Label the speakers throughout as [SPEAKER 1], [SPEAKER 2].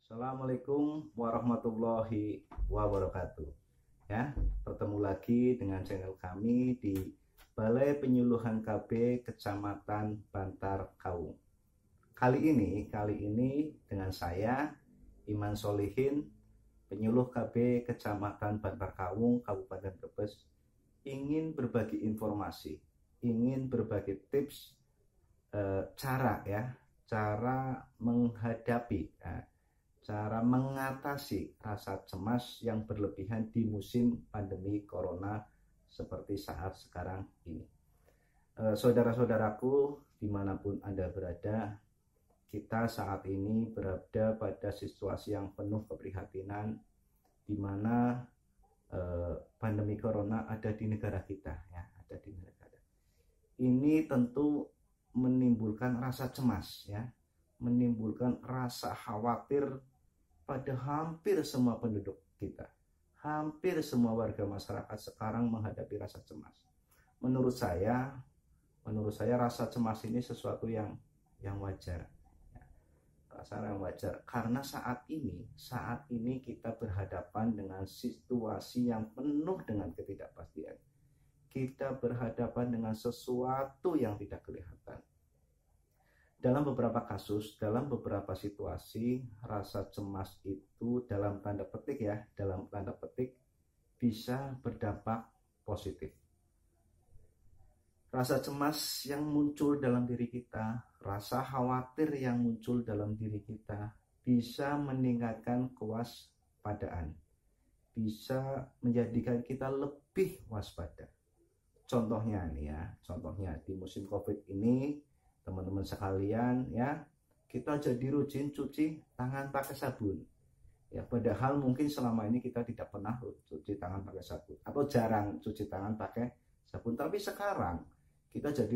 [SPEAKER 1] Assalamualaikum warahmatullahi wabarakatuh. Ya, bertemu lagi dengan channel kami di Balai Penyuluhan KB Kecamatan Bantar Kaung. Kali ini dengan saya Iman Solihin, penyuluh KB Kecamatan Bantar Kaung, Kabupaten Brebes, ingin berbagi informasi, ingin berbagi tips cara menghadapi, cara mengatasi rasa cemas yang berlebihan di musim pandemi corona seperti saat sekarang ini. Saudara-saudaraku, dimanapun Anda berada, kita saat ini berada pada situasi yang penuh keprihatinan, di mana pandemi corona ada di negara kita, ya, ada di negara. Ini tentu menimbulkan rasa cemas, ya, menimbulkan rasa khawatir pada hampir semua penduduk kita. Hampir semua warga masyarakat sekarang menghadapi rasa cemas. Menurut saya rasa cemas ini sesuatu yang wajar. Rasa yang wajar karena saat ini kita berhadapan dengan situasi yang penuh dengan ketidakpastian. Kita berhadapan dengan sesuatu yang tidak kelihatan. Dalam beberapa kasus, dalam beberapa situasi, rasa cemas itu dalam tanda petik bisa berdampak positif. Rasa cemas yang muncul dalam diri kita, rasa khawatir yang muncul dalam diri kita bisa meningkatkan kewaspadaan, bisa menjadikan kita lebih waspada. Contohnya di musim COVID ini, teman-teman sekalian, ya, kita jadi rajin cuci tangan pakai sabun. Ya, padahal mungkin selama ini kita tidak pernah cuci tangan pakai sabun atau jarang cuci tangan pakai sabun. Tapi sekarang kita jadi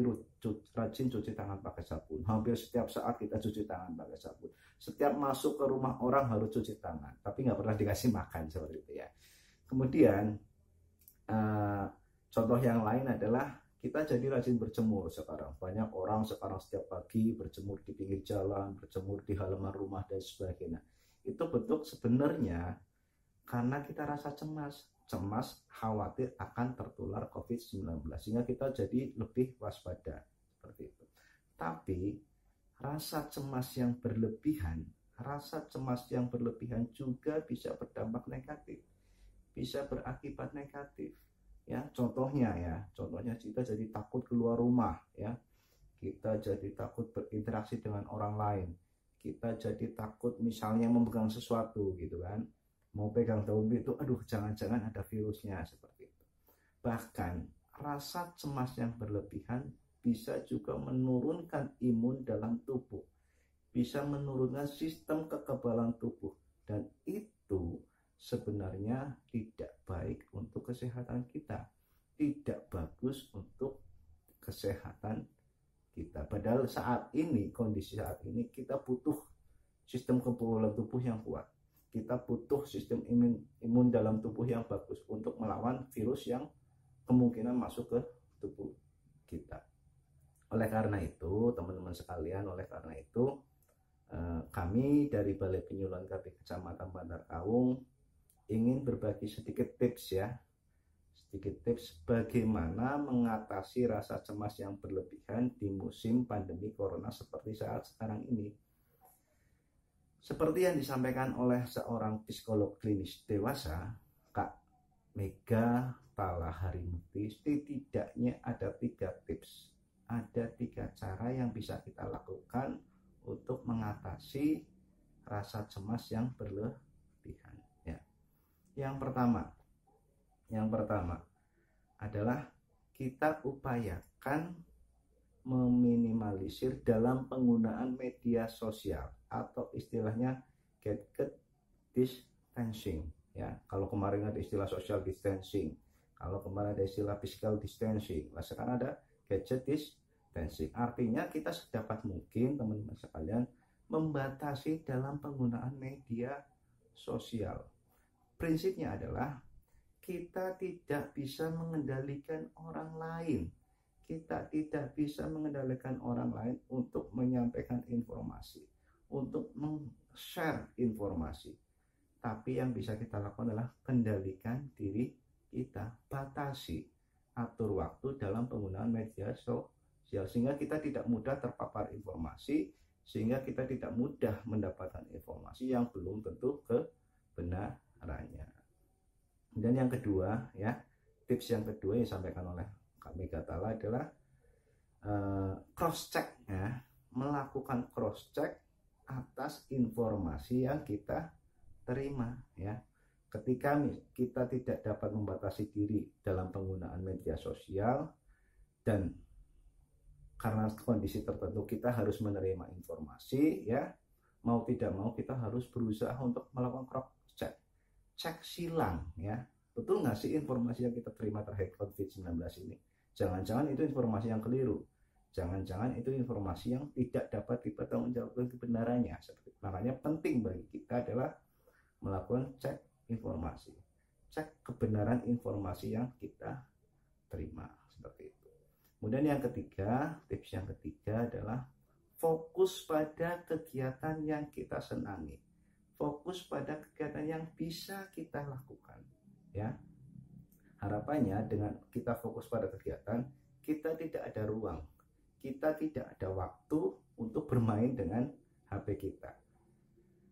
[SPEAKER 1] rajin cuci tangan pakai sabun. Hampir setiap saat kita cuci tangan pakai sabun. Setiap masuk ke rumah orang harus cuci tangan, tapi nggak pernah dikasih makan seperti itu, ya. Kemudian contoh yang lain adalah kita jadi rajin berjemur sekarang. Banyak orang sekarang setiap pagi berjemur di pinggir jalan, berjemur di halaman rumah, dan sebagainya. Itu bentuk sebenarnya karena kita rasa cemas, khawatir akan tertular COVID-19. Sehingga kita jadi lebih waspada. Seperti itu. Tapi rasa cemas yang berlebihan juga bisa berdampak negatif. Bisa berakibat negatif. Ya, contohnya kita jadi takut keluar rumah, ya. Kita jadi takut berinteraksi dengan orang lain. Kita jadi takut misalnya memegang sesuatu gitu kan. Mau pegang daun itu, aduh jangan-jangan ada virusnya, seperti itu. Bahkan rasa cemas yang berlebihan bisa juga menurunkan imun dalam tubuh. Bisa menurunkan sistem kekebalan tubuh, dan itu sebenarnya tidak baik untuk kesehatan kita, tidak bagus untuk kesehatan kita. Padahal kondisi saat ini kita butuh sistem kekebalan tubuh yang kuat, kita butuh sistem imun dalam tubuh yang bagus untuk melawan virus yang kemungkinan masuk ke tubuh kita. Oleh karena itu, teman-teman sekalian, kami dari Balai Penyuluhan KB Kecamatan Bantar Kaung ingin berbagi sedikit tips bagaimana mengatasi rasa cemas yang berlebihan di musim pandemi corona seperti saat sekarang ini. Seperti yang disampaikan oleh seorang psikolog klinis dewasa, Kak Mega Tala Harimuti, setidaknya ada 3 tips, ada 3 cara yang bisa kita lakukan untuk mengatasi rasa cemas yang berlebihan. Yang pertama adalah kita upayakan meminimalisir dalam penggunaan media sosial, atau istilahnya gadget distancing, ya. Kalau kemarin ada istilah social distancing, kalau kemarin ada istilah physical distancing, nah sekarang ada gadget distancing. Artinya kita sedapat mungkin, teman-teman sekalian, membatasi dalam penggunaan media sosial. Prinsipnya adalah kita tidak bisa mengendalikan orang lain. Kita tidak bisa mengendalikan orang lain untuk menyampaikan informasi, untuk share informasi. Tapi yang bisa kita lakukan adalah kendalikan diri kita, batasi, atur waktu dalam penggunaan media sosial sehingga kita tidak mudah terpapar informasi, sehingga kita tidak mudah mendapatkan informasi yang belum tentu kebenarannya. Dan yang kedua ya, tips yang kedua yang disampaikan oleh Kak Megatala adalah cross check ya, melakukan cross check atas informasi yang kita terima ya. Ketika kita tidak dapat membatasi diri dalam penggunaan media sosial dan karena kondisi tertentu kita harus menerima informasi ya, mau tidak mau kita harus berusaha untuk melakukan cross check, cek silang ya, betul nggak sih informasi yang kita terima terkait COVID-19 ini? Jangan-jangan itu informasi yang keliru, jangan-jangan itu informasi yang tidak dapat dipertanggungjawabkan kebenarannya. Makanya penting bagi kita adalah melakukan cek informasi, cek kebenaran informasi yang kita terima, seperti itu. Kemudian yang ketiga, tips yang ketiga adalah fokus pada kegiatan yang kita senangi, fokus pada kegiatan yang bisa kita lakukan ya. Harapannya dengan kita fokus pada kegiatan, kita tidak ada ruang, kita tidak ada waktu untuk bermain dengan HP kita.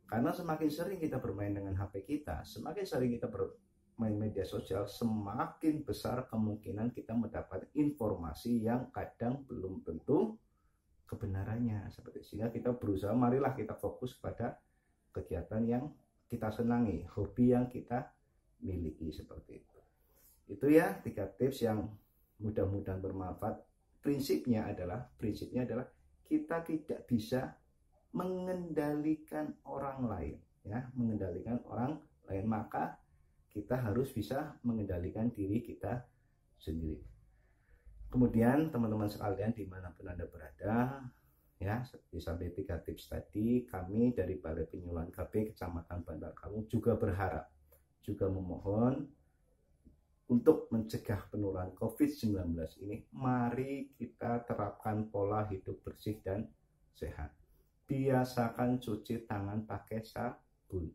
[SPEAKER 1] Karena semakin sering kita bermain dengan HP kita, semakin sering kita bermain media sosial, semakin besar kemungkinan kita mendapat informasi yang kadang belum tentu kebenarannya. Seperti sehingga kita berusaha, marilah kita fokus pada kegiatan yang kita senangi, hobi yang kita miliki, seperti itu. Itu ya 3 tips yang mudah-mudahan bermanfaat. Prinsipnya adalah kita tidak bisa mengendalikan orang lain ya, mengendalikan orang lain, maka kita harus bisa mengendalikan diri kita sendiri. Kemudian teman-teman sekalian dimanapun Anda berada ya, sampai 3 tips tadi, kami dari Balai Penyuluhan KB Kecamatan Bantar Kawung juga berharap, juga memohon untuk mencegah penularan COVID-19 ini, mari kita terapkan pola hidup bersih dan sehat. Biasakan cuci tangan pakai sabun.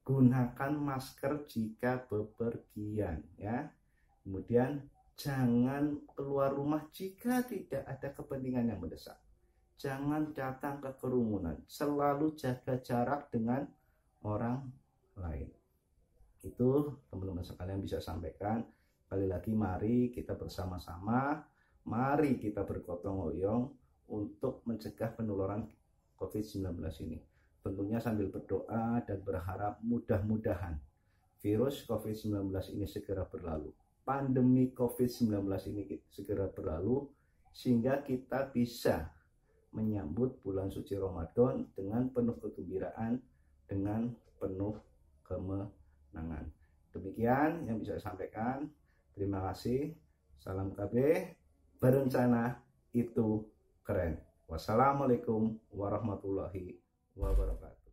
[SPEAKER 1] Gunakan masker jika bepergian ya. Kemudian jangan keluar rumah jika tidak ada kepentingan yang mendesak. Jangan datang ke kerumunan. Selalu jaga jarak dengan orang lain. Itu teman-teman sekalian bisa sampaikan. Kali lagi mari kita bersama-sama, mari kita bergotong royong untuk mencegah penularan COVID-19 ini. Tentunya sambil berdoa dan berharap mudah-mudahan virus COVID-19 ini segera berlalu. Pandemi COVID-19 ini segera berlalu sehingga kita bisa menyambut bulan suci Ramadan dengan penuh kegembiraan, dengan penuh kemenangan. Demikian yang bisa saya sampaikan. Terima kasih. Salam KB. Berencana itu keren. Wassalamualaikum warahmatullahi wabarakatuh.